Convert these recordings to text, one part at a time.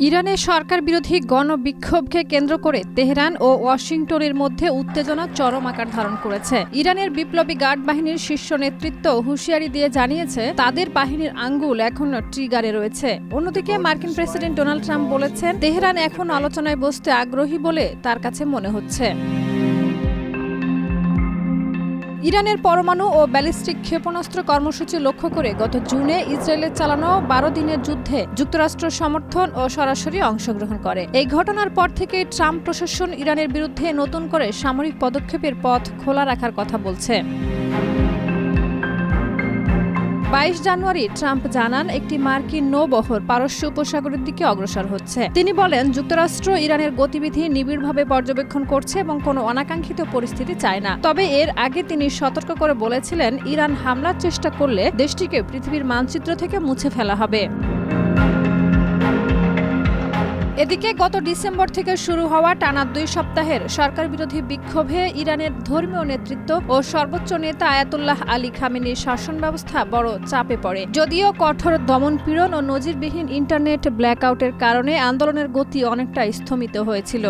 ইরানে সরকার বিরোধী গণবিক্ষোভকে কেন্দ্র করে তেহরান ও ওয়াশিংটনের মধ্যে উত্তেজনা চরম আকার ধারণ করেছে। ইরানের বিপ্লবী গার্ড বাহিনীর শীর্ষ নেতৃত্ব হুঁশিয়ারি দিয়ে জানিয়েছে তাদের বাহিনীর আঙ্গুল এখন ট্রিগারে রয়েছে। অন্যদিকে মার্কিন প্রেসিডেন্ট ডোনাল্ড ট্রাম্প বলেছেন তেহরান এখন আলোচনায় বসতে আগ্রহী বলে তার কাছে মনে হচ্ছে। ইরানের পরমাণু ও ব্যালিস্টিক ক্ষেপণাস্ত্র কর্মসূচি লক্ষ্য করে গত জুনে ইসরায়েলের চালানো 12 দিনের যুদ্ধে যুক্তরাষ্ট্র সমর্থন ও সরাসরি অংশগ্রহণ করে। এই ঘটনার পর থেকেই ট্রাম্প প্রশাসন ইরানের বিরুদ্ধে নতুন করে সামরিক পদক্ষেপের পথ খোলা রাখার কথা বলছে। 22 জানুয়ারি ট্রাম্প জানান একটি মার্কিন নৌবহর পারস্য উপসাগরের দিকে অগ্রসর হচ্ছে। তিনি বলেন যুক্তরাষ্ট্র ইরানের গতিবিধি নিবিড়ভাবে পর্যবেক্ষণ করছে এবং কোনো অনাকাঙ্ক্ষিত পরিস্থিতি চায় না। তবে এর আগে তিনি সতর্ক করে বলেছিলেন ইরান হামলার চেষ্টা করলে দেশটিকে পৃথিবীর মানচিত্র থেকে মুছে ফেলা হবে। এদিকে গত ডিসেম্বর থেকে শুরু হওয়া টানা 2 সপ্তাহের সরকার বিরোধী বিক্ষোভে ইরানের ধর্মীয় নেতৃত্ব ও সর্বোচ্চ নেতা আয়াতুল্লাহ আলী খামেনির শাসন ব্যবস্থা বড় চাপে পড়ে। যদিও কঠোর দমনপীড়ন ও নজিরবিহীন ইন্টারনেট ব্ল্যাকআউটের কারণে আন্দোলনের গতি অনেকটা স্থমিত হয়েছিল।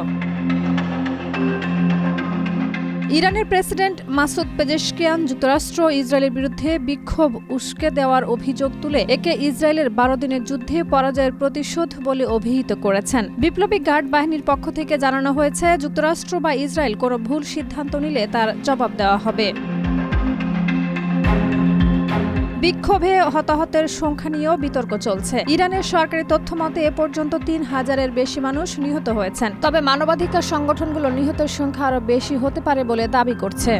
ইরানের প্রেসিডেন্ট মাসুদ পেজেশকিয়ান যুক্তরাষ্ট্র ইসরায়েলের বিরুদ্ধে বিক্ষোভ উস্কে দেওয়ার অভিযোগ তুলে একে ইসরায়েলের 12 দিনের যুদ্ধে পরাজয়ের প্রতিশোধ বলে অভিহিত করেছেন। বিপ্লবী গার্ড বাহিনীর পক্ষ থেকে জানানো হয়েছে যুক্তরাষ্ট্র বা ইসরায়েল কোনো ভুল সিদ্ধান্ত নিলে তার জবাব দেওয়া হবে। বিক্ষোভে হতাহতের সংখ্যা নিয়েও বিতর্ক চলছে। ইরানের সরকারি তথ্য মতে এ পর্যন্ত 3000-এর বেশি মানুষ নিহত হয়েছেন। তবে মানবাধিকার সংগঠনগুলো নিহতের সংখ্যা আরও বেশি হতে পারে বলে দাবি করছে।